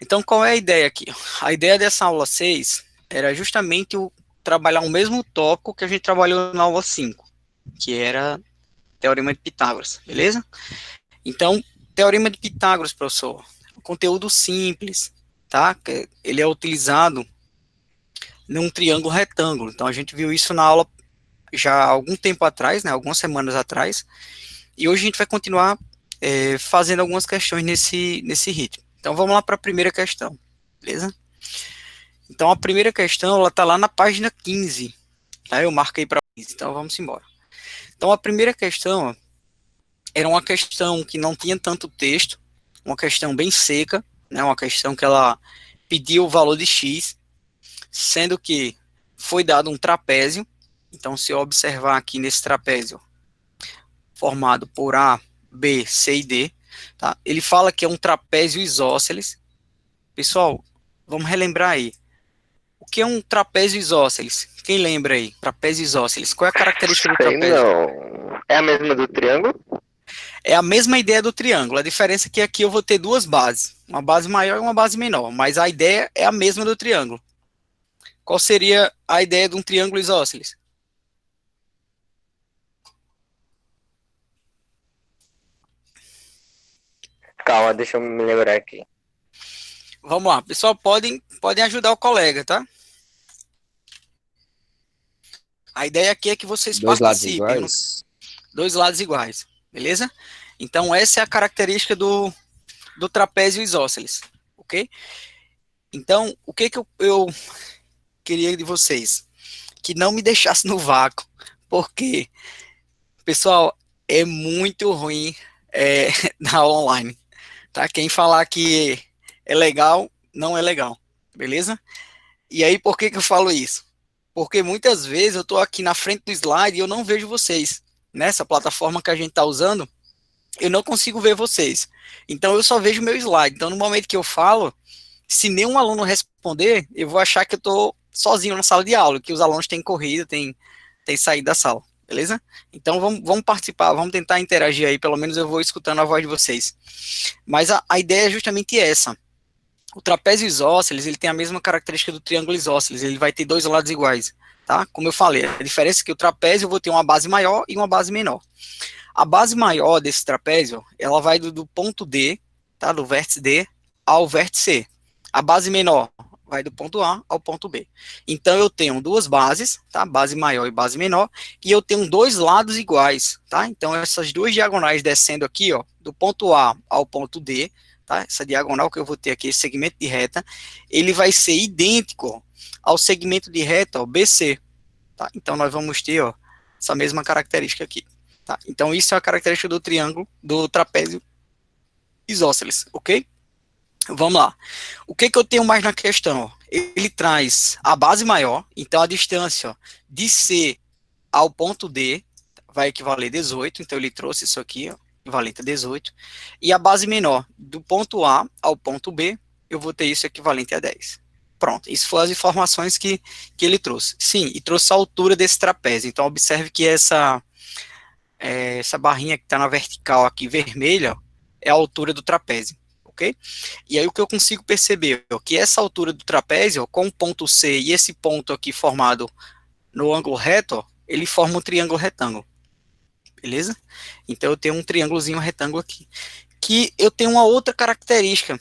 Então, qual é a ideia aqui? A ideia dessa aula 6 era justamente trabalhar o mesmo tópico que a gente trabalhou na aula 5, que era Teorema de Pitágoras, beleza? Então, Teorema de Pitágoras, professor, conteúdo simples, tá? Ele é utilizado num triângulo retângulo. Então, a gente viu isso na aula já há algum tempo atrás, né? Algumas semanas atrás. E hoje a gente vai continuar fazendo algumas questões nesse ritmo. Então, vamos lá para a primeira questão, beleza? Então, a primeira questão, ela está lá na página 15, tá? Eu marquei para 15, então vamos embora. Então, a primeira questão era uma questão que não tinha tanto texto, uma questão bem seca, né? Uma questão que ela pediu o valor de x, sendo que foi dado um trapézio. Então, se eu observar aqui nesse trapézio, formado por A, B, C e D, tá? Ele fala que é um trapézio isósceles. Pessoal, vamos relembrar aí. O que é um trapézio isósceles? Quem lembra aí? Trapézio isósceles. Qual é a característica do Sei trapézio? não. É a mesma do triângulo? É a mesma ideia do triângulo. A diferença é que aqui eu vou ter duas bases. Uma base maior e uma base menor. Mas a ideia é a mesma do triângulo. Qual seria a ideia de um triângulo isósceles? Calma, deixa eu me lembrar aqui. Vamos lá. Pessoal, podem ajudar o colega, tá? A ideia aqui é que vocês Dois lados participem. iguais? Dois lados iguais. Beleza? Então, essa é a característica do trapézio isósceles. Ok? Então, o que eu queria de vocês? Que não me deixasse no vácuo. Porque, pessoal, é muito ruim na aula online. Tá? Quem falar que é legal, não é legal. Beleza? E aí, por que eu falo isso? Porque muitas vezes eu estou aqui na frente do slide e eu não vejo vocês. Nessa plataforma que a gente está usando, eu não consigo ver vocês. Então, eu só vejo meu slide. Então, no momento que eu falo, se nenhum aluno responder, eu vou achar que eu estou sozinho na sala de aula, que os alunos têm corrido, têm saído da sala, beleza? Então vamos participar, vamos tentar interagir aí, pelo menos eu vou escutando a voz de vocês. Mas a ideia é justamente essa. O trapézio isósceles, ele tem a mesma característica do triângulo isósceles, ele vai ter dois lados iguais, tá? Como eu falei, a diferença é que o trapézio eu vou ter uma base maior e uma base menor. A base maior desse trapézio, ela vai do ponto D, tá? Do vértice D ao vértice C. A base menor vai do ponto A ao ponto B. Então eu tenho duas bases, tá? Base maior e base menor, e eu tenho dois lados iguais, tá? Então essas duas diagonais descendo aqui, ó, do ponto A ao ponto D, tá? Essa diagonal que eu vou ter aqui, esse segmento de reta, ele vai ser idêntico ao segmento de reta, ó, BC, tá? Então nós vamos ter, ó, essa mesma característica aqui. Tá? Então, isso é a característica do triângulo, do trapézio isósceles, ok? Vamos lá. O que eu tenho mais na questão? Ele traz a base maior, então a distância de C ao ponto D vai equivaler a 18, então ele trouxe isso aqui, ó, equivalente a 18, e a base menor, do ponto A ao ponto B, eu vou ter isso equivalente a 10. Pronto, isso foram as informações que ele trouxe. Sim, e trouxe a altura desse trapézio, então observe que essa barrinha que está na vertical aqui, vermelha, é a altura do trapézio, ok? E aí o que eu consigo perceber é que essa altura do trapézio, com o ponto C e esse ponto aqui formado no ângulo reto, ele forma um triângulo retângulo, beleza? Então eu tenho um triângulozinho retângulo aqui. Que eu tenho uma outra característica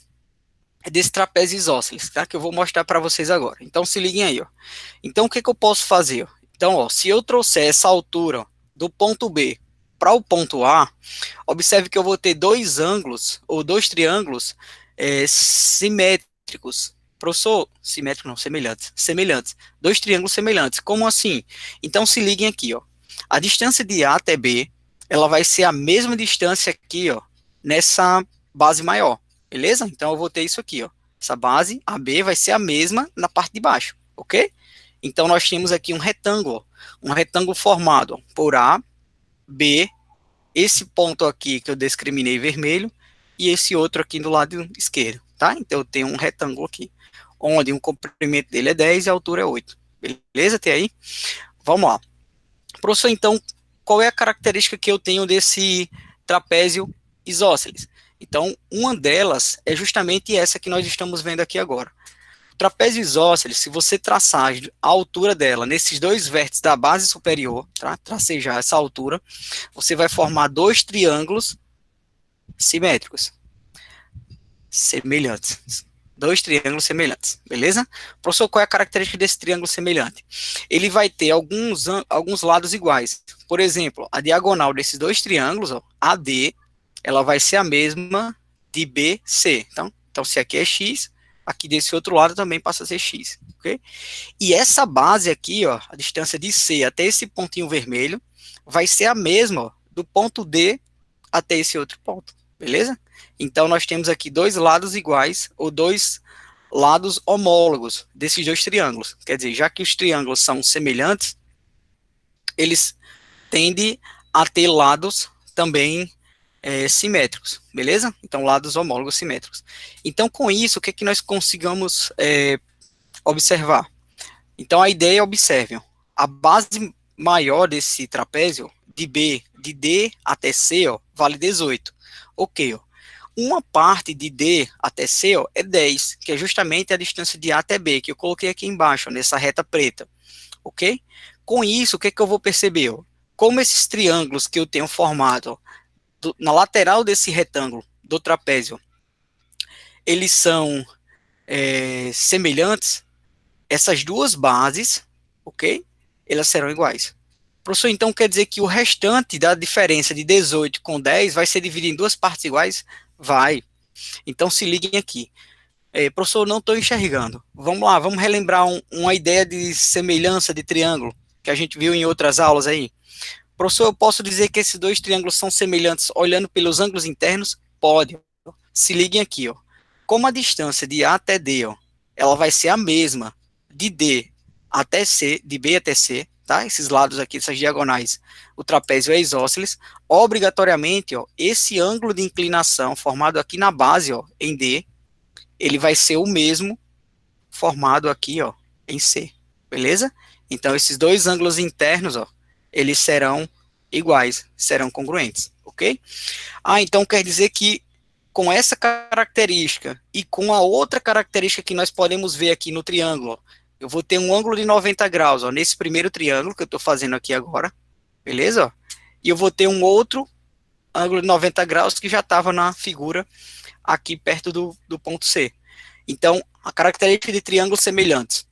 desse trapézio isósceles, tá? Que eu vou mostrar para vocês agora. Então se liguem aí, ó. Então o que eu posso fazer? Então, ó, se eu trouxer essa altura ó, do ponto B para o ponto A, observe que eu vou ter dois ângulos, ou dois triângulos simétricos. Professor, simétrico não, semelhantes. Semelhantes. Dois triângulos semelhantes. Como assim? Então se liguem aqui, ó. A distância de A até B, ela vai ser a mesma distância aqui, ó, nessa base maior. Beleza? Então eu vou ter isso aqui, ó. Essa base, AB, vai ser a mesma na parte de baixo, ok? Então nós temos aqui um retângulo formado por A, B, esse ponto aqui que eu discriminei vermelho, e esse outro aqui do lado esquerdo, tá? Então eu tenho um retângulo aqui, onde o comprimento dele é 10 e a altura é 8. Beleza até aí? Vamos lá. Professor, então, qual é a característica que eu tenho desse trapézio isósceles? Então, uma delas é justamente essa que nós estamos vendo aqui agora. O trapézio isósceles, se você traçar a altura dela nesses dois vértices da base superior, tá? Tracejar essa altura, você vai formar dois triângulos simétricos, semelhantes. Dois triângulos semelhantes, beleza? Professor, qual é a característica desse triângulo semelhante? Ele vai ter alguns lados iguais. Por exemplo, a diagonal desses dois triângulos, ó, AD, ela vai ser a mesma de BC. Então, se aqui é X, aqui desse outro lado também passa a ser X, ok? E essa base aqui, ó, a distância de C até esse pontinho vermelho, vai ser a mesma, ó, do ponto D até esse outro ponto, beleza? Então, nós temos aqui dois lados iguais, ou dois lados homólogos desses dois triângulos. Quer dizer, já que os triângulos são semelhantes, eles tendem a ter lados também simétricos, beleza? Então, lados homólogos simétricos. Então, com isso, o que é que nós consigamos observar? Então, a ideia é, observem, a base maior desse trapézio, de B, de D até C, ó, vale 18. Ok, ó. Uma parte de D até C, ó, é 10, que é justamente a distância de A até B, que eu coloquei aqui embaixo, ó, nessa reta preta, ok? Com isso, o que é que eu vou perceber? Ó? Como esses triângulos que eu tenho formado, ó, na lateral desse retângulo do trapézio, eles são semelhantes, essas duas bases, ok? Elas serão iguais. Professor, então quer dizer que o restante da diferença de 18 com 10 vai ser dividido em duas partes iguais? Vai. Então se liguem aqui. Professor, não estou enxergando. Vamos lá, vamos relembrar uma ideia de semelhança de triângulo que a gente viu em outras aulas aí. Professor, eu posso dizer que esses dois triângulos são semelhantes olhando pelos ângulos internos? Pode. Se liguem aqui, ó. Como a distância de A até D, ó, ela vai ser a mesma de D até C, de B até C, tá? Esses lados aqui, essas diagonais, o trapézio é isósceles. Obrigatoriamente, ó, esse ângulo de inclinação formado aqui na base, ó, em D, ele vai ser o mesmo formado aqui, ó, em C, beleza? Então, esses dois ângulos internos, ó, eles serão iguais, serão congruentes, ok? Então quer dizer que com essa característica e com a outra característica que nós podemos ver aqui no triângulo, ó, eu vou ter um ângulo de 90 graus, ó, nesse primeiro triângulo que eu estou fazendo aqui agora, beleza? Ó? E eu vou ter um outro ângulo de 90 graus que já estava na figura aqui perto do ponto C. Então, a característica de triângulos semelhantes,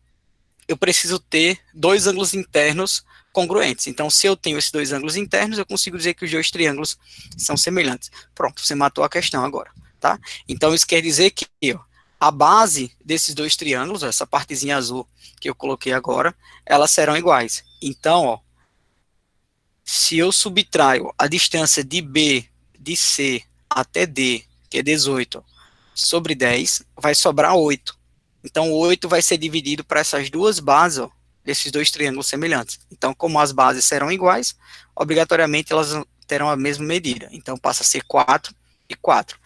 eu preciso ter dois ângulos internos congruentes. Então, se eu tenho esses dois ângulos internos, eu consigo dizer que os dois triângulos são semelhantes. Pronto, você matou a questão agora, tá? Então, isso quer dizer que ó, a base desses dois triângulos, ó, essa partezinha azul que eu coloquei agora, elas serão iguais. Então, ó, se eu subtraio a distância de B, de C até D, que é 18, ó, sobre 10, vai sobrar 8. Então, o 8 vai ser dividido para essas duas bases, ó, desses dois triângulos semelhantes. Então, como as bases serão iguais, obrigatoriamente elas terão a mesma medida. Então, passa a ser 4 e 4.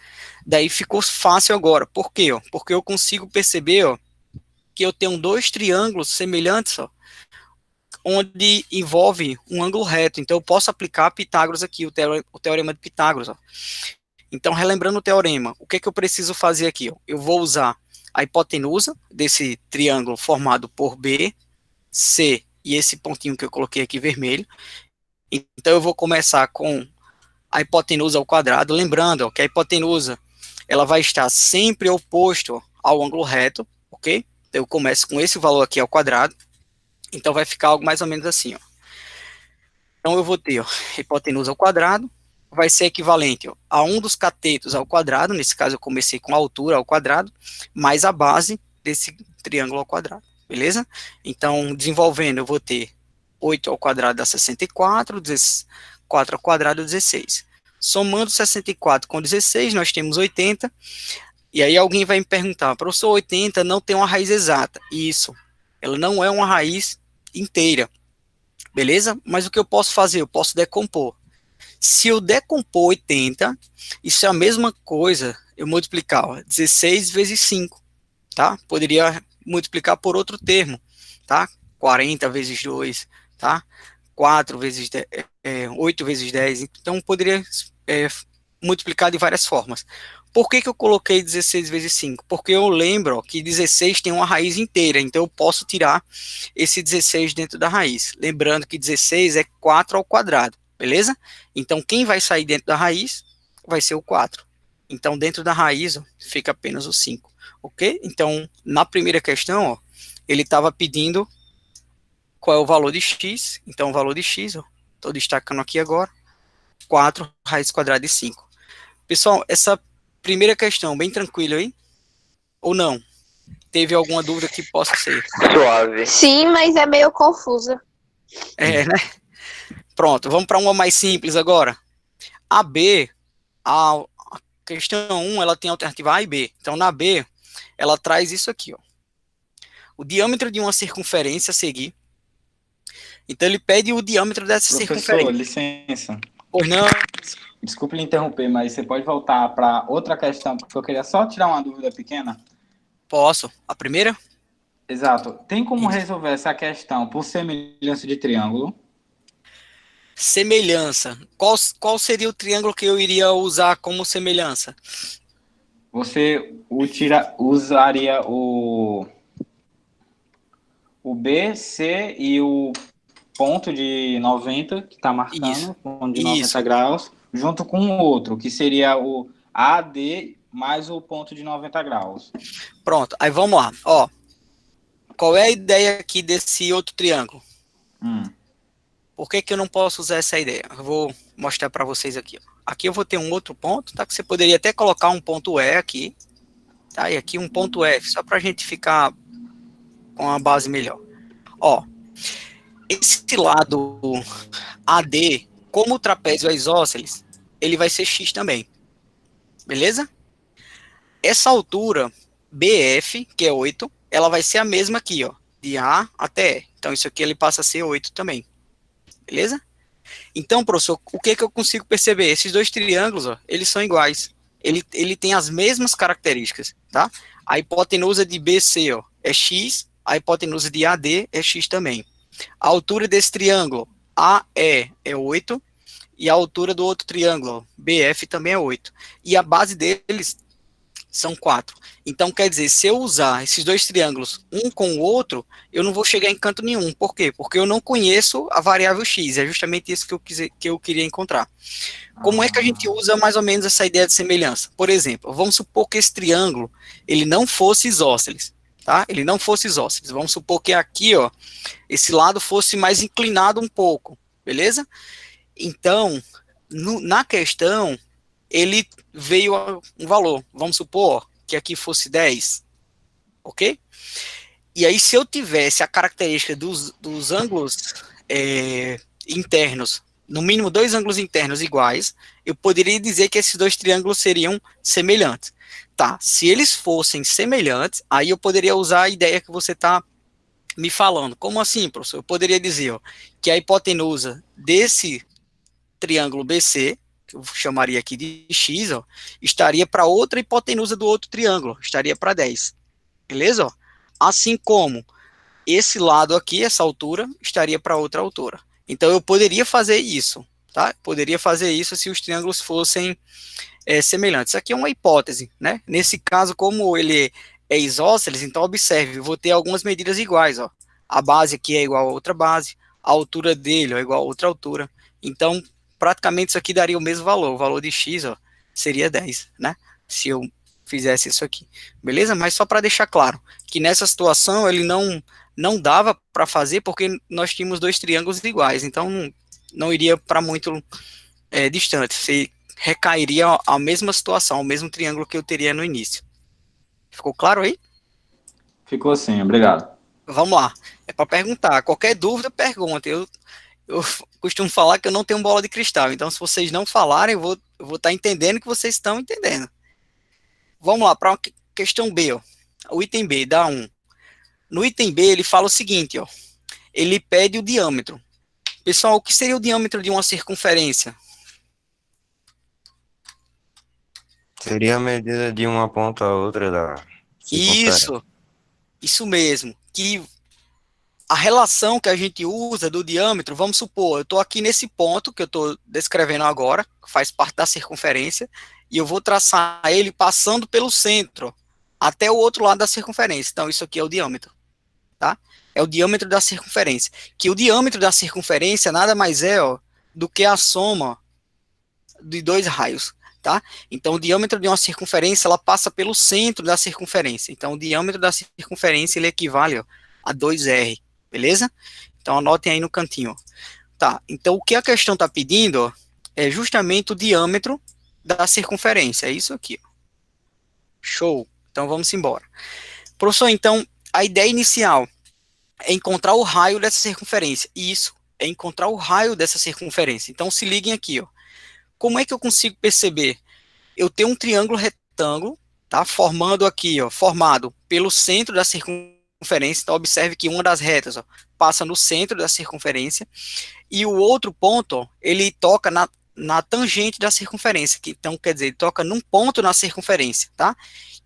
Daí ficou fácil agora. Por quê? Ó? Porque eu consigo perceber, ó, que eu tenho dois triângulos semelhantes, ó, onde envolve um ângulo reto. Então, eu posso aplicar Pitágoras aqui, o teorema de Pitágoras. Ó. Então, relembrando o teorema, o que é que eu preciso fazer aqui? Ó? Eu vou usar a hipotenusa desse triângulo formado por B, C e esse pontinho que eu coloquei aqui vermelho. Então, eu vou começar com a hipotenusa ao quadrado, lembrando ó, que a hipotenusa ela vai estar sempre oposto ao ângulo reto, ok? Então, eu começo com esse valor aqui ao quadrado, então vai ficar algo mais ou menos assim, ó. Então, eu vou ter ó, hipotenusa ao quadrado, vai ser equivalente ó, a 1 dos catetos ao quadrado, nesse caso eu comecei com a altura ao quadrado, mais a base desse triângulo ao quadrado, beleza? Então, desenvolvendo, eu vou ter 8 ao quadrado dá 64, 4 ao quadrado 16. Somando 64 com 16, nós temos 80, e aí alguém vai me perguntar, professor, 80 não tem uma raiz exata. Isso, ela não é uma raiz inteira, beleza? Mas o que eu posso fazer? Eu posso decompor. Se eu decompor 80, isso é a mesma coisa, eu multiplicar ó, 16 vezes 5, tá? Poderia multiplicar por outro termo, tá? 40 vezes 2, tá? 4 vezes 10, 8 vezes 10, então poderia multiplicado de várias formas. Por que que eu coloquei 16 vezes 5? Porque eu lembro ó, que 16 tem uma raiz inteira, então eu posso tirar esse 16 dentro da raiz. Lembrando que 16 é 4 ao quadrado, beleza? Então quem vai sair dentro da raiz vai ser o 4. Então dentro da raiz ó, fica apenas o 5, ok? Então na primeira questão, ó, ele estava pedindo qual é o valor de x, então o valor de x, estou destacando aqui agora, 4 raiz quadrada de 5. Pessoal, essa primeira questão, bem tranquila aí? Ou não? Teve alguma dúvida que possa ser? Suave. Sim, mas é meio confusa. É, né? Pronto, vamos para uma mais simples agora. A B, a questão 1, ela tem a alternativa A e B. Então, na B, ela traz isso aqui, ó. O diâmetro de uma circunferência a seguir. Então, ele pede o diâmetro dessa Professor, circunferência. licença. Pois não? Desculpe lhe interromper, mas você pode voltar para outra questão, porque eu queria só tirar uma dúvida pequena. Posso. A primeira? Exato. Tem como Isso. resolver essa questão por semelhança de triângulo? Semelhança. Qual seria o triângulo que eu iria usar como semelhança? Você usaria o B, C e o ponto de 90, que está Isso. marcando, ponto de Isso. 90 graus, junto com o outro, que seria o AD mais o ponto de 90 graus. Pronto. Aí vamos lá. Ó, qual é a ideia aqui desse outro triângulo? Por que que eu não posso usar essa ideia? Eu vou mostrar para vocês aqui. Ó. Aqui eu vou ter um outro ponto, tá? Que você poderia até colocar um ponto E aqui, tá? E aqui um ponto F, só para a gente ficar com uma base melhor. Ó, esse lado AD, como o trapézio é isósceles, ele vai ser X também. Beleza? Essa altura BF, que é 8, ela vai ser a mesma aqui, ó, de A até E. Então isso aqui ele passa a ser 8 também. Beleza? Então, professor, o que que eu consigo perceber? Esses dois triângulos, ó, eles são iguais. Ele tem as mesmas características, tá? A hipotenusa de BC, ó, é X, a hipotenusa de AD é X também. A altura desse triângulo AE é 8, e a altura do outro triângulo, BF, também é 8. E a base deles são 4. Então, quer dizer, se eu usar esses dois triângulos um com o outro, eu não vou chegar em canto nenhum. Por quê? Porque eu não conheço a variável x. É justamente isso que eu queria encontrar. Como é que a gente usa mais ou menos essa ideia de semelhança? Por exemplo, vamos supor que esse triângulo ele não fosse isósceles. Tá? Ele não fosse isósceles. Vamos supor que aqui, ó, esse lado fosse mais inclinado um pouco. Beleza? Então, na questão, ele veio a um valor. Vamos supor que aqui fosse 10, ok? E aí, se eu tivesse a característica dos ângulos internos, no mínimo dois ângulos internos iguais, eu poderia dizer que esses dois triângulos seriam semelhantes. Tá, se eles fossem semelhantes, aí eu poderia usar a ideia que você está me falando. Como assim, professor? Eu poderia dizer ó, que a hipotenusa desse triângulo BC, que eu chamaria aqui de x, ó, estaria para outra hipotenusa do outro triângulo, estaria para 10. Beleza? Ó? Assim como esse lado aqui, essa altura, estaria para outra altura. Então eu poderia fazer isso, tá? Poderia fazer isso se os triângulos fossem semelhantes. Isso aqui é uma hipótese, né? Nesse caso, como ele é isósceles, então observe, eu vou ter algumas medidas iguais, ó. A base aqui é igual a outra base, a altura dele é igual a outra altura. Então, praticamente isso aqui daria o mesmo valor. O valor de x, ó, seria 10, né? Se eu fizesse isso aqui. Beleza? Mas só para deixar claro que nessa situação ele não dava para fazer porque nós tínhamos dois triângulos iguais. Então não iria para muito distante. Você recairia a mesma situação, o mesmo triângulo que eu teria no início. Ficou claro aí? Ficou sim, obrigado. Vamos lá. É para perguntar. Qualquer dúvida, pergunta. Eu costumo falar que eu não tenho bola de cristal. Então, se vocês não falarem, eu vou estar entendendo que vocês estão entendendo. Vamos lá, para a questão B. Ó. O item B, dá 1. No item B, ele fala o seguinte, ó. Ele pede o diâmetro. Pessoal, o que seria o diâmetro de uma circunferência? Seria a medida de uma ponta a outra da circunferência. Isso mesmo. Que a relação que a gente usa do diâmetro, vamos supor, eu estou aqui nesse ponto que eu estou descrevendo agora, que faz parte da circunferência, e eu vou traçar ele passando pelo centro, até o outro lado da circunferência. Então, isso aqui é o diâmetro, tá? É o diâmetro da circunferência. Que o diâmetro da circunferência nada mais é, ó, do que a soma de dois raios, tá? Então, o diâmetro de uma circunferência, ela passa pelo centro da circunferência. Então, o diâmetro da circunferência, ele equivale, ó, a 2R, beleza? Então, anotem aí no cantinho. Tá, então, o que a questão está pedindo, ó, é justamente o diâmetro da circunferência. É isso aqui, ó. Show. Então, vamos embora. Professor, então, a ideia inicial é encontrar o raio dessa circunferência. Isso, é encontrar o raio dessa circunferência. Então, se liguem aqui, ó. Como é que eu consigo perceber? Eu tenho um triângulo retângulo, tá? Formando aqui, ó, formado pelo centro da circunferência. Então, observe que uma das retas, ó, passa no centro da circunferência. E o outro ponto, ó, ele toca na tangente da circunferência. Então, quer dizer, ele toca num ponto na circunferência, tá?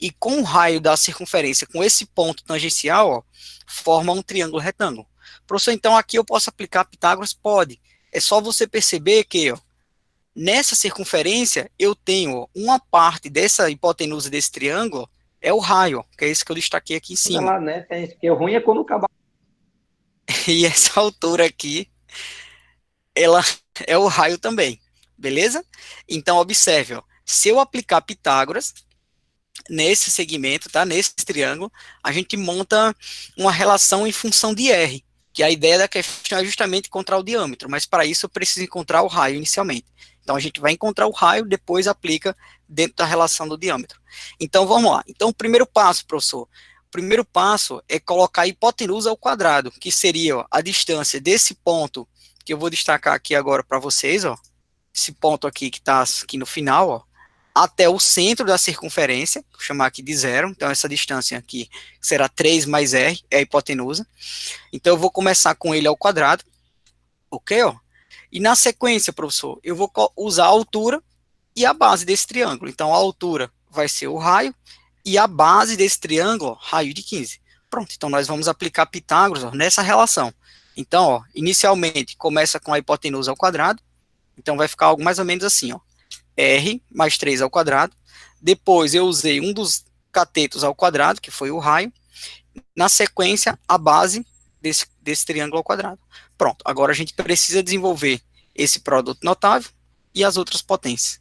E com o raio da circunferência, com esse ponto tangencial, ó, forma um triângulo retângulo. Professor, então aqui eu posso aplicar Pitágoras? Pode. É só você perceber que, ó, nessa circunferência, eu tenho, ó, uma parte dessa hipotenusa desse triângulo, é o raio, ó, que é esse que eu destaquei aqui em cima. Lá, né? Porque o ruim é quando acabar. E essa altura aqui, ela é o raio também, beleza? Então, observe, ó, se eu aplicar Pitágoras nesse segmento, tá? Nesse triângulo, a gente monta uma relação em função de R, que a ideia da questão é justamente encontrar o diâmetro, mas para isso eu preciso encontrar o raio inicialmente. Então, a gente vai encontrar o raio, depois aplica dentro da relação do diâmetro. Então, vamos lá. Então, o primeiro passo, professor, o primeiro passo é colocar a hipotenusa ao quadrado, que seria, ó, a distância desse ponto, que eu vou destacar aqui agora para vocês, ó, esse ponto aqui que está aqui no final, ó, até o centro da circunferência, vou chamar aqui de 0, então essa distância aqui será 3 mais R, é a hipotenusa. Então eu vou começar com ele ao quadrado, ok, ó? E na sequência, professor, eu vou usar a altura e a base desse triângulo. Então a altura vai ser o raio, e a base desse triângulo, ó, raio de 15. Pronto, então nós vamos aplicar Pitágoras, ó, nessa relação. Então, ó, inicialmente começa com a hipotenusa ao quadrado, então vai ficar algo mais ou menos assim, ó. R mais 3 ao quadrado, depois eu usei um dos catetos ao quadrado, que foi o raio, na sequência, a base desse triângulo ao quadrado. Pronto, agora a gente precisa desenvolver esse produto notável e as outras potências.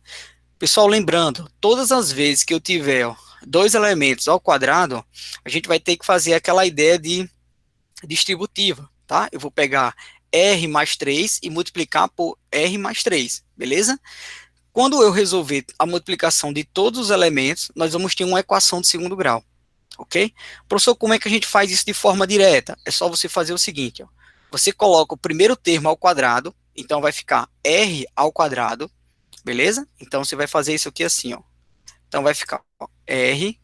Pessoal, lembrando, todas as vezes que eu tiver, ó, dois elementos ao quadrado, ó, a gente vai ter que fazer aquela ideia de distributiva, tá? Eu vou pegar R mais 3 e multiplicar por R mais 3, beleza? Quando eu resolver a multiplicação de todos os elementos, nós vamos ter uma equação de segundo grau, ok? Professor, como é que a gente faz isso de forma direta? É só você fazer o seguinte, ó. Você coloca o primeiro termo ao quadrado, então vai ficar R ao quadrado, beleza? Então você vai fazer isso aqui assim, ó. Então vai ficar, ó, R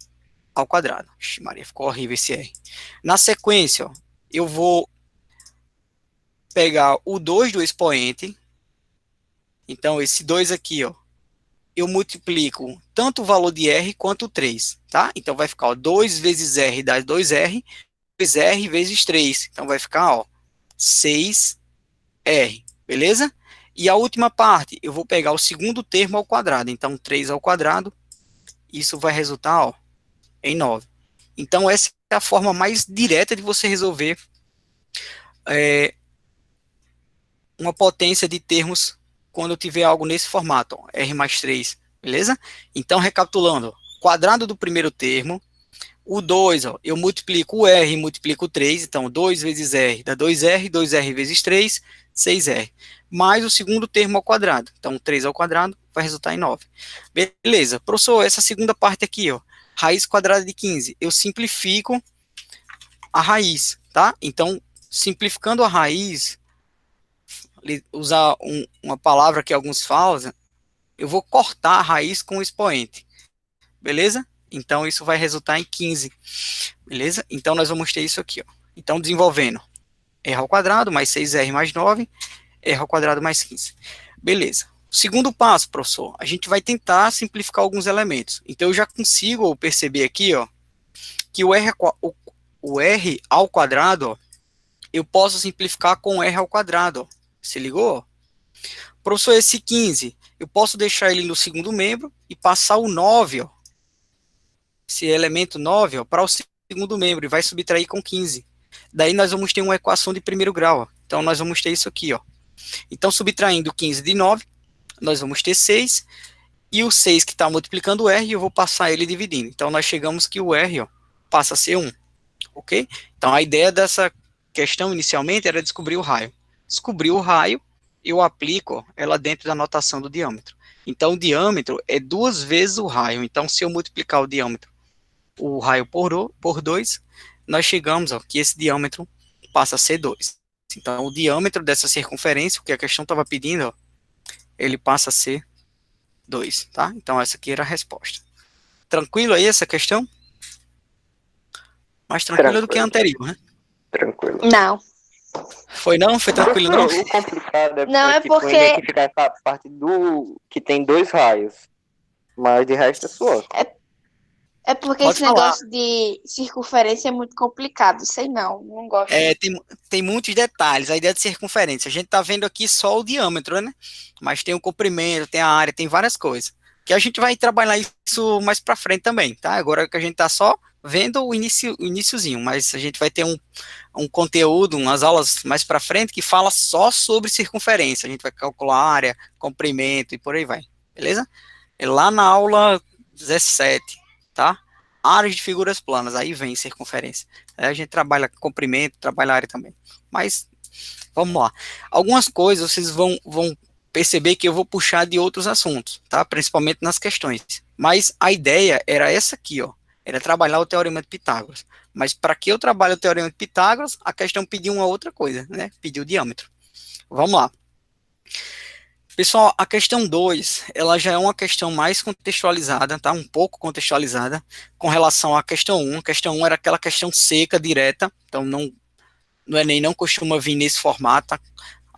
ao quadrado. Ixi, Maria, ficou horrível esse R. Na sequência, ó, eu vou pegar o 2 do expoente. Então, esse 2 aqui, ó, eu multiplico tanto o valor de R quanto o 3, tá? Então, vai ficar, ó, 2 vezes R dá 2R, 2R vezes 3. Então, vai ficar, ó, 6R, beleza? E a última parte, eu vou pegar o segundo termo ao quadrado. Então, 3 ao quadrado, isso vai resultar, ó, em 9. Então, essa é a forma mais direta de você resolver uma potência de termos quando eu tiver algo nesse formato, ó, R mais 3, beleza? Então, recapitulando, quadrado do primeiro termo, o 2, ó, eu multiplico o R e multiplico o 3, então 2 vezes R dá 2R, 2R vezes 3, 6R, mais o segundo termo ao quadrado, então 3 ao quadrado vai resultar em 9. Beleza, professor, essa segunda parte aqui, ó, raiz quadrada de 15, eu simplifico a raiz, tá? Então, simplificando a raiz, usar uma palavra que alguns falam, eu vou cortar a raiz com o expoente, beleza? Então, isso vai resultar em 15, beleza? Então, nós vamos ter isso aqui, ó. Então, desenvolvendo R ao quadrado mais 6R mais 9, R ao quadrado mais 15. Beleza. Segundo passo, professor, a gente vai tentar simplificar alguns elementos. Então, eu já consigo perceber aqui, ó, que o R ao quadrado, ó, eu posso simplificar com R ao quadrado, ó. Se ligou? Professor, esse 15, eu posso deixar ele no segundo membro e passar o 9, ó, esse elemento 9, ó, para o segundo membro, e vai subtrair com 15. Daí nós vamos ter uma equação de primeiro grau, ó. Então nós vamos ter isso aqui, ó. Então, subtraindo 15 de 9, nós vamos ter 6, e o 6 que está multiplicando o R, eu vou passar ele dividindo. Então, nós chegamos que o R, ó, passa a ser 1, ok? Então, a ideia dessa questão, inicialmente, era descobrir o raio. Descobrir o raio, eu aplico, ó, ela dentro da notação do diâmetro. Então, o diâmetro é 2 vezes o raio. Então, se eu multiplicar o diâmetro, o raio por 2, nós chegamos, ó, que esse diâmetro passa a ser 2. Então, o diâmetro dessa circunferência, o que a questão estava pedindo, ó, ele passa a ser 2, tá? Então, essa aqui era a resposta. Tranquilo aí essa questão? Mais tranquila do que a anterior, né? Tranquilo. Não. Foi não? Foi tranquilo não? O complicado Não, é tipo, porque- identificar essa parte do que tem 2 raios. Mas de resto é sua. É porque Pode esse negócio de circunferência é muito complicado. Sei não gosto. Tem muitos detalhes, a ideia de circunferência. A gente está vendo aqui só o diâmetro, né? Mas tem o comprimento, tem a área, tem várias coisas. Que a gente vai trabalhar isso mais para frente também, tá? Agora que a gente está só vendo o iniciozinho, mas a gente vai ter um conteúdo, umas aulas mais para frente que fala só sobre circunferência. A gente vai calcular área, comprimento e por aí vai, beleza? É lá na aula 17, tá? Áreas de figuras planas, aí vem circunferência. Aí a gente trabalha comprimento, trabalha área também. Mas, vamos lá. Algumas coisas vocês vão perceber que eu vou puxar de outros assuntos, tá? Principalmente nas questões. Mas a ideia era essa aqui, ó. Era trabalhar o Teorema de Pitágoras. Mas para que eu trabalhe o Teorema de Pitágoras, a questão pediu uma outra coisa, né? Pediu o diâmetro. Vamos lá. Pessoal, a questão 2, ela já é uma questão mais contextualizada, tá? Um pouco contextualizada com relação à questão 1. A questão 1 era aquela questão seca, direta, então no Enem não costuma vir nesse formato, tá?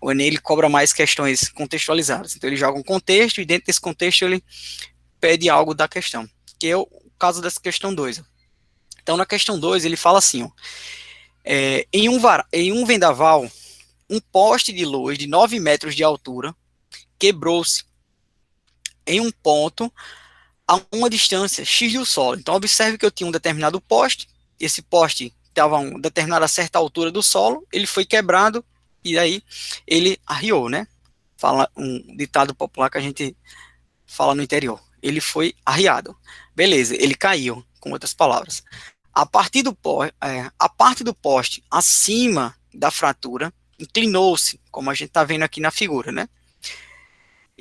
O Enem ele cobra mais questões contextualizadas. Então ele joga um contexto e dentro desse contexto ele pede algo da questão, que é o caso dessa questão 2. Então na questão 2 ele fala assim, ó, em um vendaval, um poste de luz de 9 metros de altura quebrou-se em um ponto a uma distância X do solo. Então, observe que eu tinha um determinado poste, esse poste estava a uma determinada certa altura do solo, ele foi quebrado e aí ele arriou, né? Fala um ditado popular que a gente fala no interior. Ele foi arriado. Beleza, ele caiu, com outras palavras. A parte do poste acima da fratura inclinou-se, como a gente está vendo aqui na figura, né?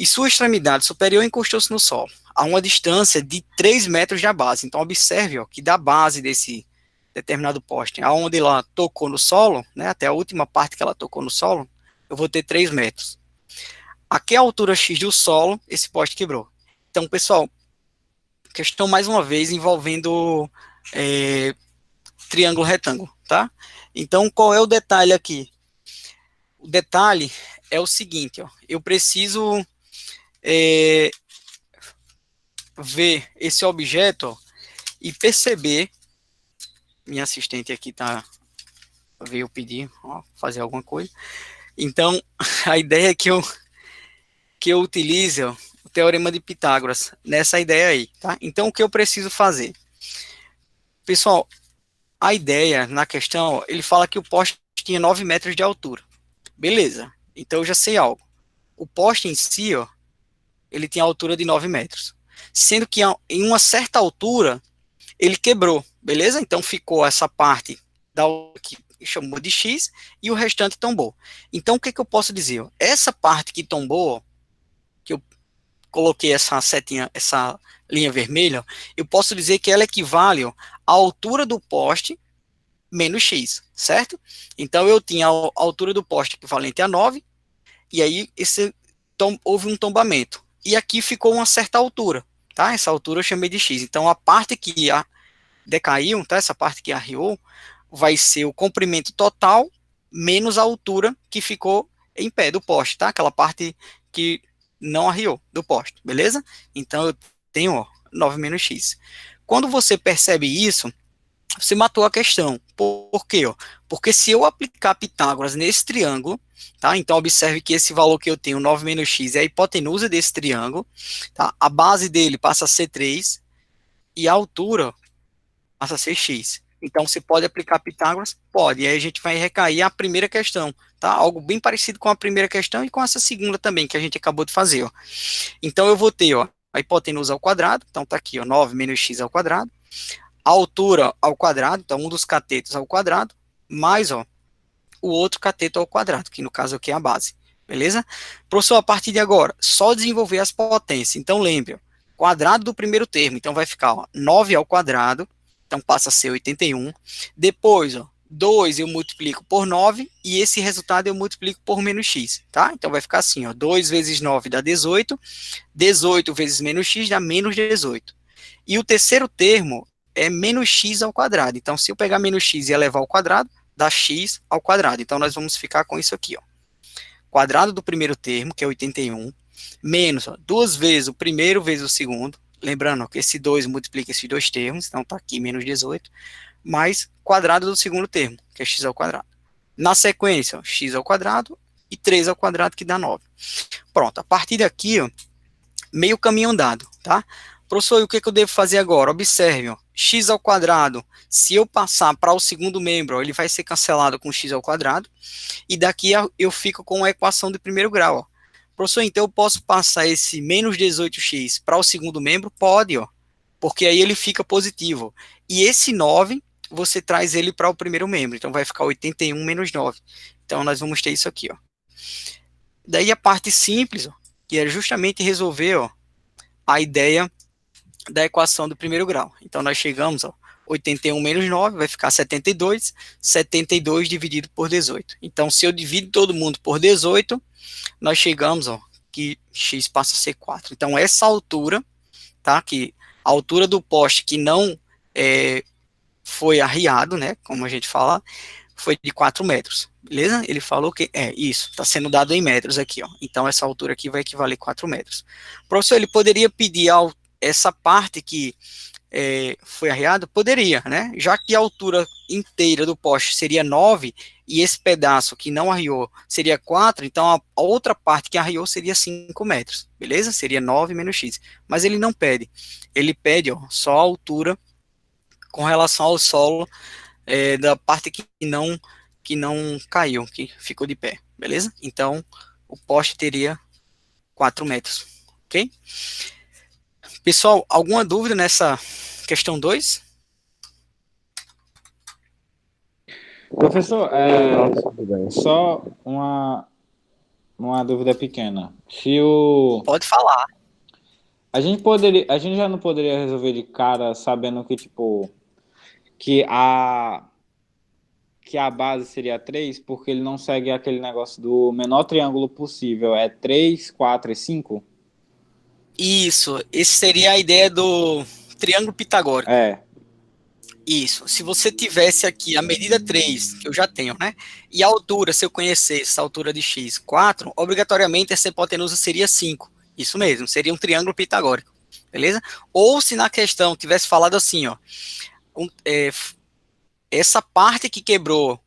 E sua extremidade superior encostou-se no solo, a uma distância de 3 metros da base. Então, observe, ó, que da base desse determinado poste, aonde ela tocou no solo, né, até a última parte que ela tocou no solo, eu vou ter 3 metros. A que altura X do solo, esse poste quebrou. Então, pessoal, questão mais uma vez envolvendo triângulo retângulo, tá? Então, qual é o detalhe aqui? O detalhe é o seguinte, ó, eu preciso ver esse objeto, ó, e perceber, minha assistente aqui veio pedir, ó, fazer alguma coisa, então a ideia é que eu utilize, ó, o Teorema de Pitágoras nessa ideia aí, tá? Então o que eu preciso fazer? Pessoal, a ideia na questão, ó, ele fala que o poste tinha 9 metros de altura, beleza, então eu já sei algo, o poste em si, ó, ele tinha altura de 9 metros. Sendo que em uma certa altura, ele quebrou, beleza? Então ficou essa parte da que chamou de X e o restante tombou. Então o que eu posso dizer? Essa parte que tombou, que eu coloquei essa setinha, essa linha vermelha, eu posso dizer que ela equivale à altura do poste menos X, certo? Então eu tinha a altura do poste equivalente a 9, e aí houve um tombamento. E aqui ficou uma certa altura, tá? Essa altura eu chamei de X. Então, a parte que decaiu, tá? Essa parte que arriou, vai ser o comprimento total menos a altura que ficou em pé do poste, tá? Aquela parte que não arriou do poste, beleza? Então, eu tenho, ó, 9 menos X. Quando você percebe isso, você matou a questão. Por quê? Ó? Porque se eu aplicar Pitágoras nesse triângulo, tá? Então, observe que esse valor que eu tenho, 9 menos x, é a hipotenusa desse triângulo, tá? A base dele passa a ser 3 e a altura passa a ser x. Então, você pode aplicar Pitágoras? Pode. E aí a gente vai recair a primeira questão, tá? Algo bem parecido com a primeira questão e com essa segunda também, que a gente acabou de fazer, ó. Então, eu vou ter, ó, a hipotenusa ao quadrado, então tá aqui, ó, 9 menos x ao quadrado, a altura ao quadrado, então um dos catetos ao quadrado, mais, ó, o outro cateto ao quadrado, que no caso aqui é a base, beleza? Professor, a partir de agora, só desenvolver as potências, então lembre, ó, quadrado do primeiro termo, então vai ficar, ó, 9 ao quadrado, então passa a ser 81, depois, ó, 2 eu multiplico por 9, e esse resultado eu multiplico por menos x, tá? Então vai ficar assim, ó, 2 vezes 9 dá 18, 18 vezes menos x dá menos 18. E o terceiro termo é menos x ao quadrado. Então, se eu pegar menos x e elevar ao quadrado, dá x ao quadrado. Então, nós vamos ficar com isso aqui, ó. Quadrado do primeiro termo, que é 81, menos, ó, 2 vezes o primeiro vezes o segundo. Lembrando, ó, que esse 2 multiplica esses dois termos, então tá aqui menos 18, mais quadrado do segundo termo, que é x ao quadrado. Na sequência, ó, x ao quadrado e 3 ao quadrado, que dá 9. Pronto, a partir daqui, ó, meio caminho andado, tá? Professor, e o que eu devo fazer agora? Observe, ó, x ao quadrado, se eu passar para o segundo membro, ó, ele vai ser cancelado com x ao quadrado, e daqui eu fico com a equação de primeiro grau, ó. Professor, então eu posso passar esse menos 18x para o segundo membro? Pode, ó, porque aí ele fica positivo. E esse 9, você traz ele para o primeiro membro, então vai ficar 81 menos 9. Então nós vamos ter isso aqui, ó. Daí a parte simples, ó, que é justamente resolver, ó, a ideia da equação do primeiro grau. Então, nós chegamos, ó, 81 menos 9, vai ficar 72, 72 dividido por 18. Então, se eu divido todo mundo por 18, nós chegamos, ó, que x passa a ser 4. Então, essa altura, tá, que a altura do poste que não foi arriado, né, como a gente fala, foi de 4 metros, beleza? Ele falou que isso, está sendo dado em metros aqui, ó. Então, essa altura aqui vai equivaler a 4 metros. Professor, ele poderia pedir essa parte que foi arriada? Poderia, né? Já que a altura inteira do poste seria 9, e esse pedaço que não arriou seria 4, então a outra parte que arriou seria 5 metros, beleza? Seria 9 menos x. Mas ele não pede. Ele pede, ó, só a altura com relação ao solo da parte que não caiu, que ficou de pé, beleza? Então, o poste teria 4 metros, ok? Pessoal, alguma dúvida nessa questão 2? Professor, só uma dúvida pequena. Se o Pode falar. a gente já não poderia resolver de cara sabendo que tipo que a base seria 3, porque ele não segue aquele negócio do menor triângulo possível, é 3, 4 e 5? Isso, esse seria a ideia do triângulo pitagórico. Isso, se você tivesse aqui a medida 3, que eu já tenho, né, e a altura, se eu conhecesse essa altura de x, 4, obrigatoriamente essa hipotenusa seria 5. Isso mesmo, seria um triângulo pitagórico, beleza? Ou se na questão tivesse falado assim, ó, essa parte que quebrou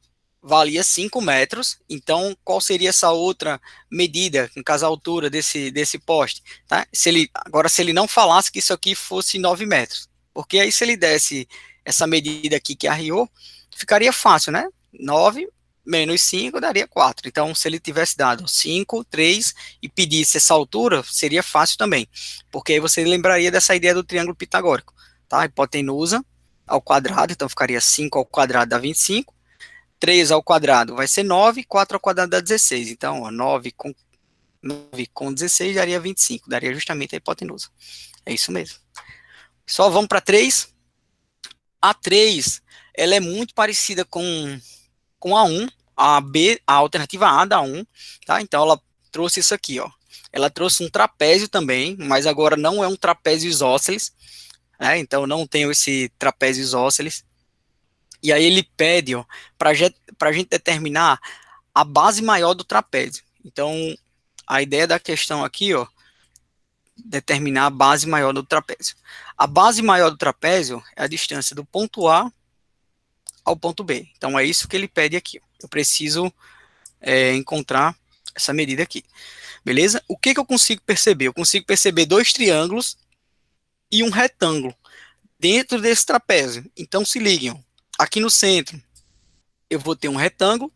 valia 5 metros, então qual seria essa outra medida, no caso a altura desse poste, tá? Se ele não falasse que isso aqui fosse 9 metros, porque aí se ele desse essa medida aqui que arriou, ficaria fácil, né? 9 menos 5 daria 4, então se ele tivesse dado 5, 3 e pedisse essa altura, seria fácil também, porque aí você lembraria dessa ideia do triângulo pitagórico, tá? Hipotenusa ao quadrado, então ficaria 5 ao quadrado dá 25, 3 ao quadrado vai ser 9, 4 ao quadrado dá 16. Então, ó, 9 com 16 daria 25, daria justamente a hipotenusa. É isso mesmo. Só vamos para 3. A 3, ela é muito parecida com a 1, a alternativa A da 1, tá? Então, ela trouxe isso aqui, ó. Ela trouxe um trapézio também, mas agora não é um trapézio isósceles, né? Então, não tem esse trapézio isósceles. E aí ele pede, ó, para a gente determinar a base maior do trapézio. Então, a ideia da questão aqui, ó, determinar a base maior do trapézio. A base maior do trapézio é a distância do ponto A ao ponto B. Então, é isso que ele pede aqui. Eu preciso encontrar essa medida aqui. Beleza? O que eu consigo perceber? Eu consigo perceber dois triângulos e um retângulo dentro desse trapézio. Então, se liguem. Ó. Aqui no centro, eu vou ter um retângulo,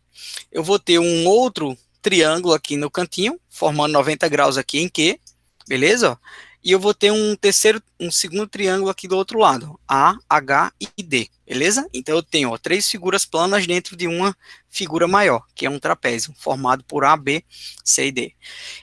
eu vou ter um outro triângulo aqui no cantinho, formando 90 graus aqui em Q, beleza? E eu vou ter um segundo triângulo aqui do outro lado, A, H e D, beleza? Então eu tenho, ó, 3 figuras planas dentro de uma figura maior, que é um trapézio, formado por A, B, C e D.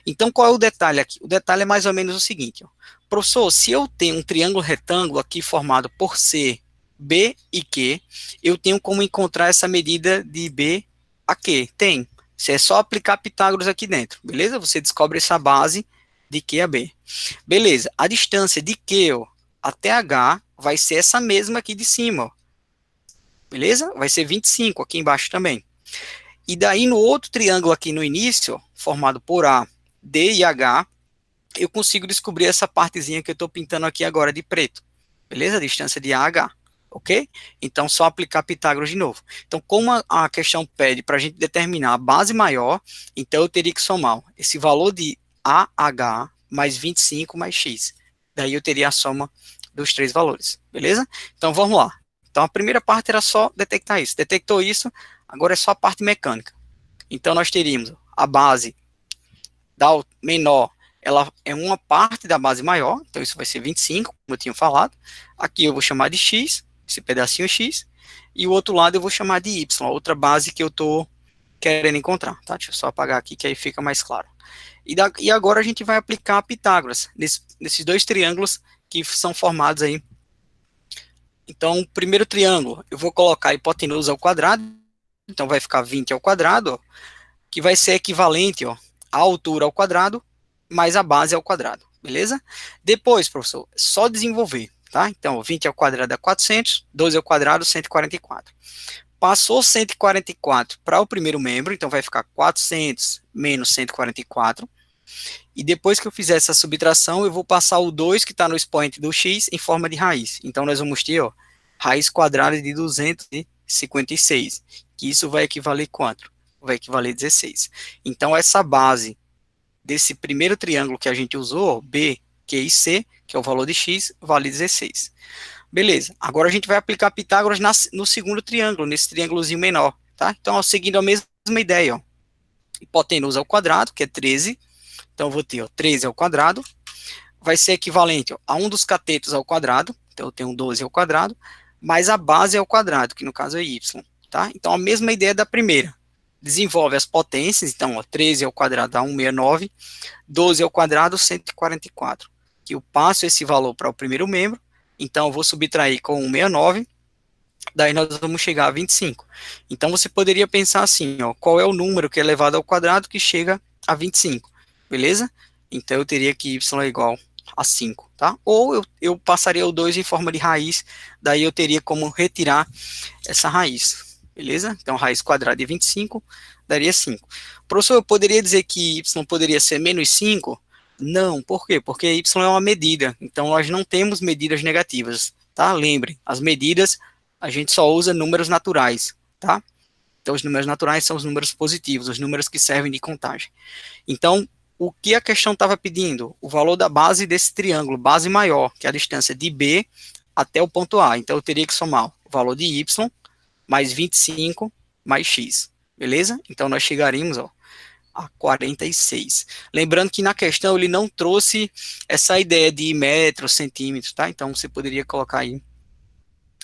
Então qual é o detalhe aqui? O detalhe é mais ou menos o seguinte, ó. Professor, se eu tenho um triângulo retângulo aqui formado por C, B e Q, eu tenho como encontrar essa medida de B a Q? Tem. Você é só aplicar Pitágoras aqui dentro, beleza? Você descobre essa base de Q a B. Beleza, a distância de Q, ó, até H vai ser essa mesma aqui de cima, ó. Beleza? Vai ser 25 aqui embaixo também. E daí no outro triângulo aqui no início, ó, formado por A, D e H, eu consigo descobrir essa partezinha que eu estou pintando aqui agora de preto. Beleza? A distância de A a H. Ok? Então, só aplicar Pitágoras de novo. Então, como a questão pede para a gente determinar a base maior, então eu teria que somar esse valor de AH mais 25 mais X. Daí eu teria a soma dos 3 valores. Beleza? Então, vamos lá. Então, a primeira parte era só detectar isso. Detectou isso, agora é só a parte mecânica. Então, nós teríamos a base da menor, ela é uma parte da base maior, então isso vai ser 25, como eu tinha falado. Aqui eu vou chamar de X, esse pedacinho X, e o outro lado eu vou chamar de Y, a outra base que eu estou querendo encontrar, tá? Deixa eu só apagar aqui, que aí fica mais claro. E agora a gente vai aplicar Pitágoras, nesses dois triângulos que são formados aí. Então, o primeiro triângulo, eu vou colocar a hipotenusa ao quadrado, então vai ficar 20 ao quadrado, ó, que vai ser equivalente, ó, à altura ao quadrado, mais a base ao quadrado, beleza? Depois, professor, só desenvolver, tá? Então, 20 ao quadrado é 400, 12 ao quadrado, 144. Passou 144 para o primeiro membro, então vai ficar 400 menos 144. E depois que eu fizer essa subtração, eu vou passar o 2 que está no expoente do x em forma de raiz. Então, nós vamos ter, ó, raiz quadrada de 256, que isso vai equivaler quanto? Vai equivaler 16. Então, essa base desse primeiro triângulo que a gente usou, B, Q e C, que é o valor de x, vale 16. Beleza, agora a gente vai aplicar Pitágoras no segundo triângulo, nesse triângulozinho menor, tá? Então, ó, seguindo a mesma ideia, ó, hipotenusa ao quadrado, que é 13, então eu vou ter, ó, 13 ao quadrado, vai ser equivalente, ó, a um dos catetos ao quadrado, então eu tenho 12 ao quadrado, mais a base ao quadrado, que no caso é y, tá? Então, a mesma ideia da primeira. Desenvolve as potências, então, ó, 13 ao quadrado dá 169, 12 ao quadrado, 144. Que eu passo esse valor para o primeiro membro, então eu vou subtrair com 169, daí nós vamos chegar a 25. Então, você poderia pensar assim, ó, qual é o número que é elevado ao quadrado que chega a 25, beleza? Então, eu teria que y é igual a 5, tá? Ou eu passaria o 2 em forma de raiz, daí eu teria como retirar essa raiz. Beleza? Então, raiz quadrada de 25 daria 5. Professor, eu poderia dizer que y poderia ser menos 5? Não, por quê? Porque y é uma medida, então nós não temos medidas negativas, tá? Lembre, as medidas, a gente só usa números naturais, tá? Então, os números naturais são os números positivos, os números que servem de contagem. Então, o que a questão estava pedindo? O valor da base desse triângulo, base maior, que é a distância de B até o ponto A. Então, eu teria que somar o valor de y mais 25 mais x, beleza? Então, nós chegaríamos, ó, a 46. Lembrando que na questão ele não trouxe essa ideia de metros, centímetros, tá? Então, você poderia colocar aí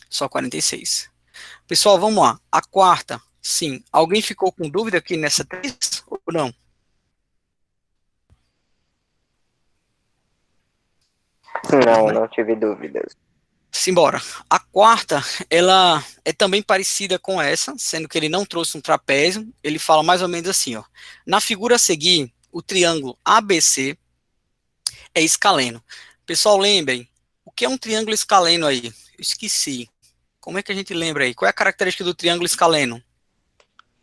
só 46. Pessoal, vamos lá. A quarta, sim. Alguém ficou com dúvida aqui nessa 3 ou não? Não tive dúvidas. Simbora. A quarta, ela é também parecida com essa, sendo que ele não trouxe um trapézio, ele fala mais ou menos assim, ó. Na figura a seguir, o triângulo ABC é escaleno. Pessoal, lembrem, o que é um triângulo escaleno aí? Eu esqueci. Como é que a gente lembra aí? Qual é a característica do triângulo escaleno?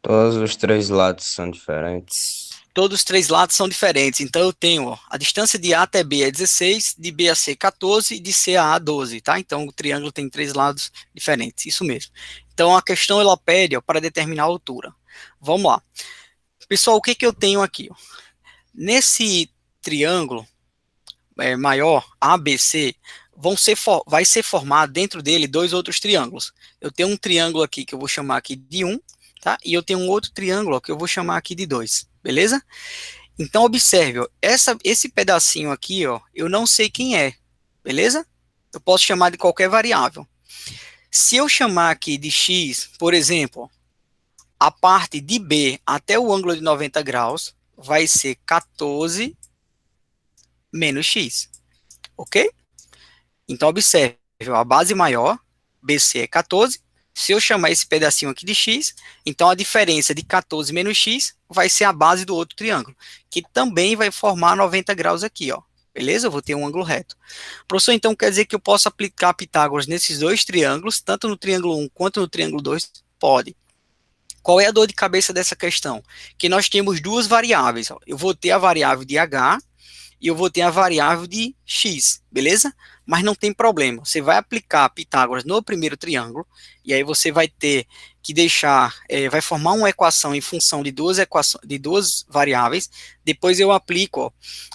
Todos os 3 lados são diferentes. Todos os 3 lados são diferentes. Então, eu tenho, ó, a distância de A até B é 16, de B a C 14 e de C a A 12, tá? Então, o triângulo tem 3 lados diferentes, isso mesmo. Então, a questão ela pede ó, para determinar a altura. Vamos lá. Pessoal, o que, que eu tenho aqui? Ó? Nesse triângulo maior, ABC, vai ser formado dentro dele dois outros triângulos. Eu tenho um triângulo aqui que eu vou chamar aqui de 1, tá? E eu tenho um outro triângulo ó, que eu vou chamar aqui de 2, beleza? Então, observe, ó, esse pedacinho aqui, ó, eu não sei quem é, beleza? Eu posso chamar de qualquer variável. Se eu chamar aqui de x, por exemplo, a parte de B até o ângulo de 90 graus vai ser 14 menos x, ok? Então, observe, a base maior, BC é 14. Se eu chamar esse pedacinho aqui de x, então a diferença de 14 menos x vai ser a base do outro triângulo, que também vai formar 90 graus aqui, ó. Beleza? Eu vou ter um ângulo reto. Professor, então quer dizer que eu posso aplicar Pitágoras nesses dois triângulos, tanto no triângulo 1 quanto no triângulo 2? Pode. Qual é a dor de cabeça dessa questão? Que nós temos duas variáveis. Ó. Eu vou ter a variável de h e eu vou ter a variável de x, beleza? Mas não tem problema, você vai aplicar Pitágoras no primeiro triângulo, e aí você vai ter que deixar, vai formar uma equação em função de duas variáveis, depois eu aplico ó,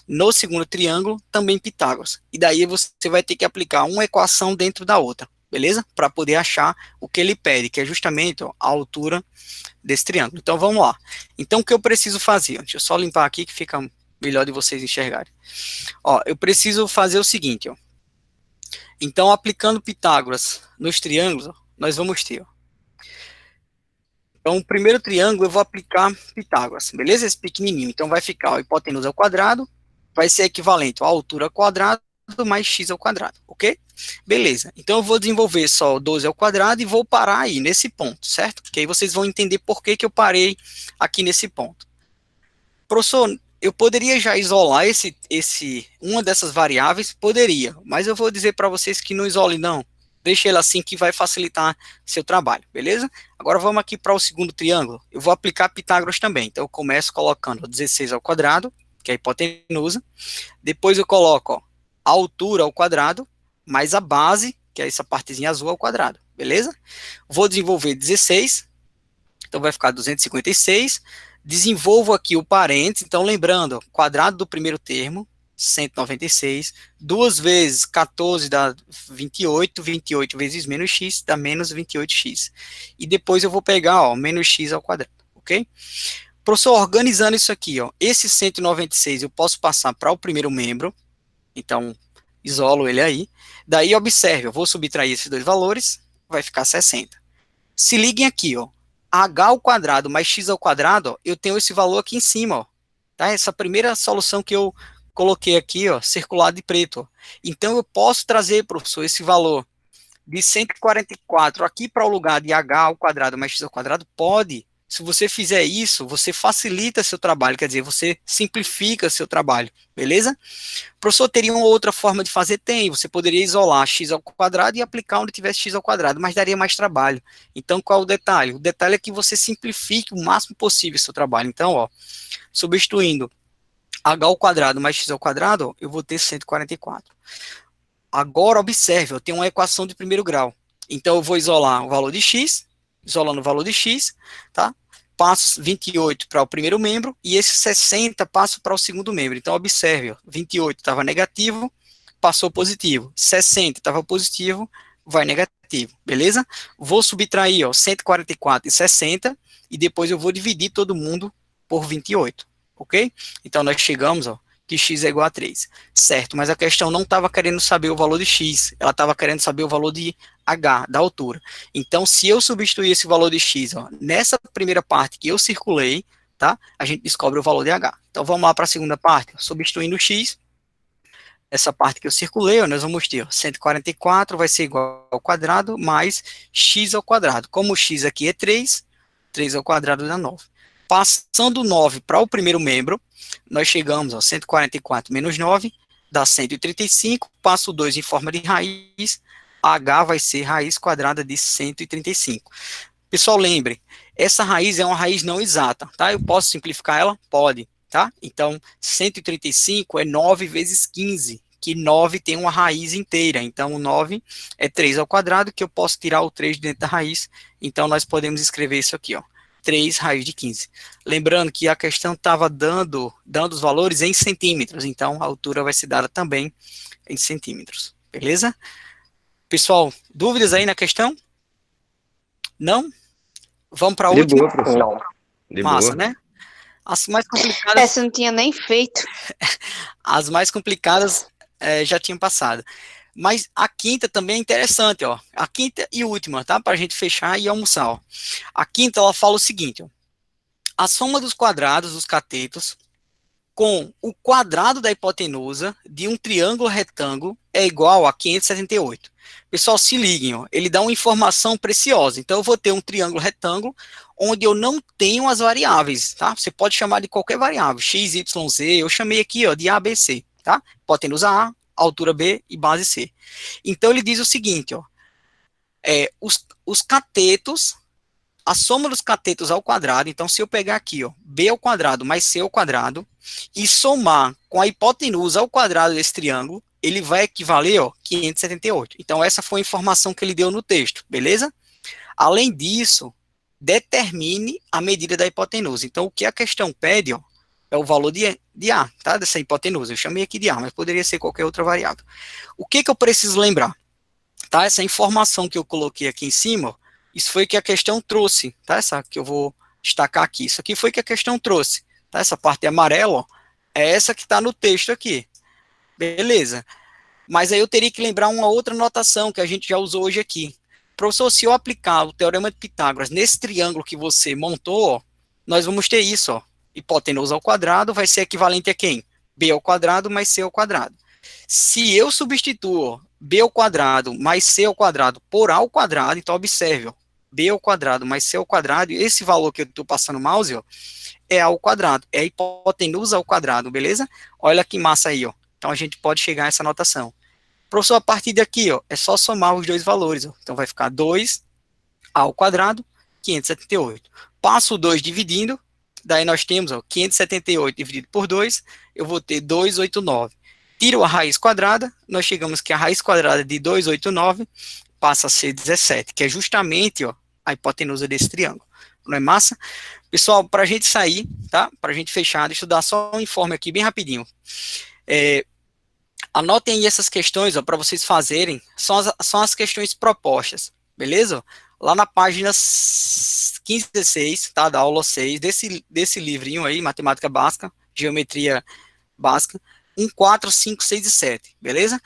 no segundo triângulo também Pitágoras, e daí você vai ter que aplicar uma equação dentro da outra, beleza? Para poder achar o que ele pede, que é justamente ó, a altura desse triângulo. Então vamos lá. Então o que eu preciso fazer? Deixa eu só limpar aqui que fica melhor de vocês enxergarem. Ó, eu preciso fazer o seguinte, ó. Então, aplicando Pitágoras nos triângulos, ó, nós vamos ter, ó. Então, o primeiro triângulo eu vou aplicar Pitágoras, beleza? Esse pequenininho. Então, vai ficar a hipotenusa ao quadrado, vai ser equivalente à altura ao quadrado mais x ao quadrado, ok? Beleza. Então, eu vou desenvolver só 12 ao quadrado e vou parar aí, nesse ponto, certo? Porque aí vocês vão entender por que eu parei aqui nesse ponto. Professor, eu poderia já isolar uma dessas variáveis? Poderia, mas eu vou dizer para vocês que não isole não. Deixe ele assim que vai facilitar seu trabalho, beleza? Agora vamos aqui para o segundo triângulo. Eu vou aplicar Pitágoras também. Então eu começo colocando 16 ao quadrado, que é a hipotenusa. Depois eu coloco ó, a altura ao quadrado, mais a base, que é essa partezinha azul ao quadrado, beleza? Vou desenvolver 16, então vai ficar 256. Desenvolvo aqui o parênteses, então lembrando, quadrado do primeiro termo, 196, 2 vezes 14 dá 28, 28 vezes menos x dá menos 28x. E depois eu vou pegar, ó, menos x ao quadrado, ok? Professor, organizando isso aqui, ó, esse 196 eu posso passar para o primeiro membro, então isolo ele aí. Daí, observe, eu vou subtrair esses dois valores, vai ficar 60. Se liguem aqui, ó. H ao quadrado mais x ao quadrado, ó, eu tenho esse valor aqui em cima, ó, tá? Essa primeira solução que eu coloquei aqui, ó, circulado de preto. Ó. Então, eu posso trazer, professor, esse valor de 144 aqui para o lugar de h ao quadrado mais x ao quadrado? Pode. Se você fizer isso, você facilita seu trabalho, quer dizer, você simplifica seu trabalho, beleza? Professor, teria uma outra forma de fazer? Tem, você poderia isolar x ao quadrado e aplicar onde tivesse x ao quadrado, mas daria mais trabalho. Então, qual é o detalhe? O detalhe é que você simplifique o máximo possível seu trabalho. Então, ó, substituindo h ao quadrado mais x ao quadrado, ó, eu vou ter 144. Agora, observe, eu tenho uma equação de primeiro grau. Então, eu vou isolar o valor de x, isolando o valor de x, tá? Passo 28 para o primeiro membro, e esse 60 passo para o segundo membro. Então, observe, ó, 28 estava negativo, passou positivo. 60 estava positivo, vai negativo, beleza? Vou subtrair, ó, 144 e 60, e depois eu vou dividir todo mundo por 28, ok? Então, nós chegamos, ó, que x é igual a 3, certo? Mas a questão não estava querendo saber o valor de x, ela estava querendo saber o valor de h, da altura. Então, se eu substituir esse valor de x, ó, nessa primeira parte que eu circulei, tá? A gente descobre o valor de h. Então, vamos lá para a segunda parte, ó, substituindo x, essa parte que eu circulei, ó, nós vamos ter, ó, 144 vai ser igual ao quadrado, mais x ao quadrado. Como o x aqui é 3, 3 ao quadrado dá 9. Passando 9 para o primeiro membro, nós chegamos a 144 menos 9, dá 135, passo 2 em forma de raiz, h vai ser raiz quadrada de 135. Pessoal, lembre, essa raiz é uma raiz não exata, tá? Eu posso simplificar ela? Pode, tá? Então, 135 é 9 vezes 15, que 9 tem uma raiz inteira, então o 9 é 3 ao quadrado, que eu posso tirar o 3 dentro da raiz, então nós podemos escrever isso aqui, ó, 3 raiz de 15. Lembrando que a questão estava dando os valores em centímetros, então a altura vai ser dada também em centímetros, beleza? Pessoal, dúvidas aí na questão? Não? Vamos para a De última? boa, professor. Não. De Massa, boa. né? As mais complicadas, Essa eu não tinha nem feito. as mais complicadas já tinham passado. Mas a quinta também é interessante, ó. A quinta e última, tá? Para a gente fechar e almoçar, ó. A quinta, ela fala o seguinte, ó. A soma dos quadrados dos catetos com o quadrado da hipotenusa de um triângulo retângulo é igual a 578. Pessoal, se liguem, ó, ele dá uma informação preciosa. Então, eu vou ter um triângulo retângulo onde eu não tenho as variáveis, tá? Você pode chamar de qualquer variável, x, y, z, eu chamei aqui, ó, de a, b, c, tá? Hipotenusa A, altura B e base C. Então, ele diz o seguinte, ó, os catetos, a soma dos catetos ao quadrado, então se eu pegar aqui, ó, b ao quadrado mais c ao quadrado, e somar com a hipotenusa ao quadrado desse triângulo, ele vai equivaler, ó, 578. Então, essa foi a informação que ele deu no texto, beleza? Além disso, determine a medida da hipotenusa. Então, o que a questão pede, ó, é o valor de A, tá? Dessa hipotenusa. Eu chamei aqui de A, mas poderia ser qualquer outra variável. O que eu preciso lembrar? Tá? Essa informação que eu coloquei aqui em cima, ó, isso foi que a questão trouxe, tá? Essa que eu vou destacar aqui. Isso aqui foi que a questão trouxe, tá? Essa parte amarela, ó, é essa que está no texto aqui. Beleza. Mas aí eu teria que lembrar uma outra notação que a gente já usou hoje aqui. Professor, se eu aplicar o teorema de Pitágoras nesse triângulo que você montou, ó, nós vamos ter isso, ó. Hipotenusa ao quadrado vai ser equivalente a quem? B ao quadrado mais C ao quadrado. Se eu substituo, ó, B ao quadrado mais C ao quadrado por A ao quadrado, então observe, ó, B ao quadrado mais C ao quadrado, e esse valor que eu estou passando o mouse, ó, é A ao quadrado, é a hipotenusa ao quadrado, beleza? Olha que massa aí, ó. Então a gente pode chegar a essa notação. Professor, a partir daqui, ó, é só somar os dois valores, ó. Então vai ficar 2A ao quadrado, 578. Passo o 2 dividindo, daí nós temos, ó, 578 dividido por 2, eu vou ter 289. Tiro a raiz quadrada, nós chegamos que a raiz quadrada de 289 passa a ser 17, que é justamente, ó, a hipotenusa desse triângulo. Não é massa? Pessoal, para a gente sair, tá? Para a gente fechar, deixa eu dar só um informe aqui bem rapidinho. Anotem aí essas questões, para vocês fazerem, são as questões propostas, beleza? Lá na página 15 e 16, tá, da aula 6, desse livrinho aí, Matemática Básica, Geometria Básica, 1, 4, 5, 6 e 7, beleza?